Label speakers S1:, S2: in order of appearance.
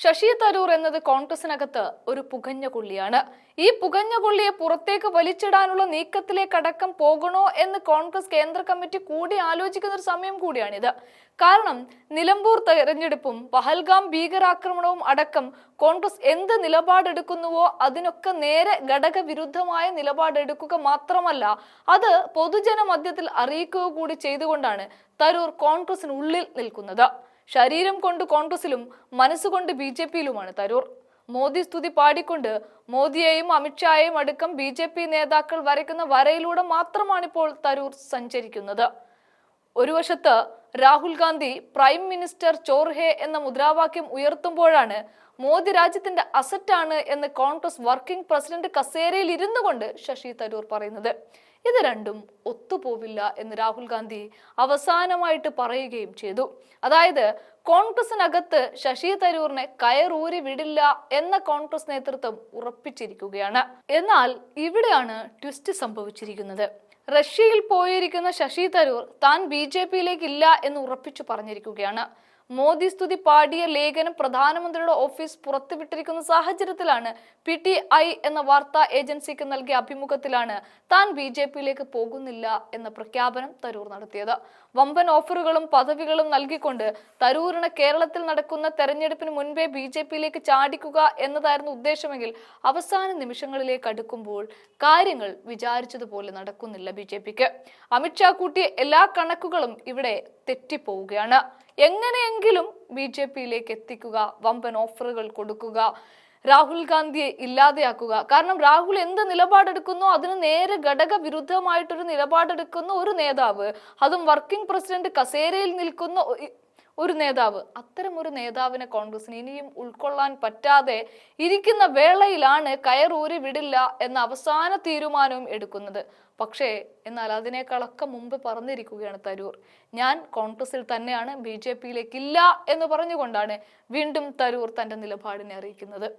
S1: ശശി തരൂർ എന്നത് കോൺഗ്രസിനകത്ത് ഒരു പുകഞ്ഞ കൊള്ളിയാണ്. ഈ പുകഞ്ഞ കൊള്ളിയെ പുറത്തേക്ക് വലിച്ചിടാനുള്ള നീക്കത്തിലേക്കടക്കം പോകണോ എന്ന് കോൺഗ്രസ് കേന്ദ്ര കമ്മിറ്റി കൂടി ആലോചിക്കുന്ന ഒരു സമയം കൂടിയാണിത്. കാരണം നിലമ്പൂർ തെരഞ്ഞെടുപ്പും പഹൽഗാം ഭീകരാക്രമണവും അടക്കം കോൺഗ്രസ് എന്ത് നിലപാടെടുക്കുന്നുവോ അതിനൊക്കെ നേരെ ഘടകവിരുദ്ധമായ നിലപാടെടുക്കുക മാത്രമല്ല, അത് പൊതുജന മധ്യത്തിൽ അറിയിക്കുക കൂടി ചെയ്തുകൊണ്ടാണ് തരൂർ കോൺഗ്രസിനുള്ളിൽ നിൽക്കുന്നത്. ശരീരം കൊണ്ട് കോൺഗ്രസിലും മനസ്സുകൊണ്ട് BJPയിലുമാണ് തരൂർ. മോദി സ്തുതി പാടിക്കൊണ്ട് മോദിയെയും അമിത്ഷായെയും അടക്കം BJP നേതാക്കൾ വരയ്ക്കുന്ന വരയിലൂടെ മാത്രമാണിപ്പോൾ തരൂർ സഞ്ചരിക്കുന്നത്. ഒരു വശത്ത് രാഹുൽ ഗാന്ധി പ്രൈം മിനിസ്റ്റർ ചോർഹെ എന്ന മുദ്രാവാക്യം ഉയർത്തുമ്പോഴാണ് മോദി രാജ്യത്തിന്റെ അസറ്റാണ് എന്ന് കോൺഗ്രസ് വർക്കിംഗ് പ്രസിഡന്റ് കസേരയിൽ ഇരുന്നു കൊണ്ട് ശശി തരൂർ പറയുന്നത്. ഇത് രണ്ടും ഒത്തുപോവില്ല എന്ന് രാഹുൽ ഗാന്ധി അവസാനമായിട്ട് പറയുകയും ചെയ്തു. അതായത് കോൺഗ്രസിനകത്ത് ശശി തരൂരിനെ കയറൂരി വിടില്ല എന്ന കോൺഗ്രസ് നേതൃത്വം ഉറപ്പിച്ചിരിക്കുകയാണ്. എന്നാൽ ഇവിടെയാണ് ട്വിസ്റ്റ് സംഭവിച്ചിരിക്കുന്നത്. റഷ്യയിൽ പോയിരിക്കുന്ന ശശി തരൂർ താൻ BJPയിലേക്ക് ഇല്ല എന്ന് ഉറപ്പിച്ചു പറഞ്ഞിരിക്കുകയാണ്. മോദി സ്തുതി പാടിയ ലേഖനം പ്രധാനമന്ത്രിയുടെ ഓഫീസ് പുറത്തുവിട്ടിരിക്കുന്ന സാഹചര്യത്തിലാണ് PTI എന്ന വാർത്താ ഏജൻസിക്ക് നൽകിയ അഭിമുഖത്തിലാണ് താൻ BJPയിലേക്ക് പോകുന്നില്ല എന്ന പ്രഖ്യാപനം തരൂർ നടത്തിയത്. വമ്പൻ ഓഫറുകളും പദവികളും നൽകിക്കൊണ്ട് തരൂരിന് കേരളത്തിൽ നടക്കുന്ന തെരഞ്ഞെടുപ്പിന് മുൻപേ BJPയിലേക്ക് ചാടിക്കുക എന്നതായിരുന്നു ഉദ്ദേശമെങ്കിൽ അവസാന നിമിഷങ്ങളിലേക്ക് അടുക്കുമ്പോൾ കാര്യങ്ങൾ വിചാരിച്ചതുപോലെ നടക്കുന്നില്ല BJPക്ക്. അമിത്ഷാ കൂട്ടിയ എല്ലാ കണക്കുകളും ഇവിടെ തെറ്റിപ്പോവുകയാണ്. എങ്ങനെയെങ്കിലും BJPയിലേക്ക് എത്തിക്കുക, വമ്പൻ ഓഫറുകൾ കൊടുക്കുക, രാഹുൽ ഗാന്ധിയെ ഇല്ലാതെയാക്കുക. കാരണം രാഹുൽ എന്ത് നിലപാടെടുക്കുന്നോ അതിന് നേരെ ഘടക വിരുദ്ധമായിട്ടൊരു നിലപാടെടുക്കുന്ന ഒരു നേതാവ്, അതും വർക്കിംഗ് പ്രസിഡന്റ് കസേരയിൽ നിൽക്കുന്ന ഒരു നേതാവ്, അത്തരം ഒരു നേതാവിനെ കോൺഗ്രസിന് ഇനിയും ഉൾക്കൊള്ളാൻ പറ്റാതെ ഇരിക്കുന്ന വേളയിലാണ് കയറൂരി വിടില്ല എന്ന അവസാന തീരുമാനവും എടുക്കുന്നത്. പക്ഷേ എന്നാൽ അതിനേക്കാളൊക്കെ മുമ്പ് പറഞ്ഞിരിക്കുകയാണ് തരൂർ, ഞാൻ കോൺഗ്രസിൽ തന്നെയാണ്, BJPയിലേക്കില്ല എന്ന് പറഞ്ഞുകൊണ്ടാണ് വീണ്ടും തരൂർ തന്റെ നിലപാടിനെ അറിയിക്കുന്നത്.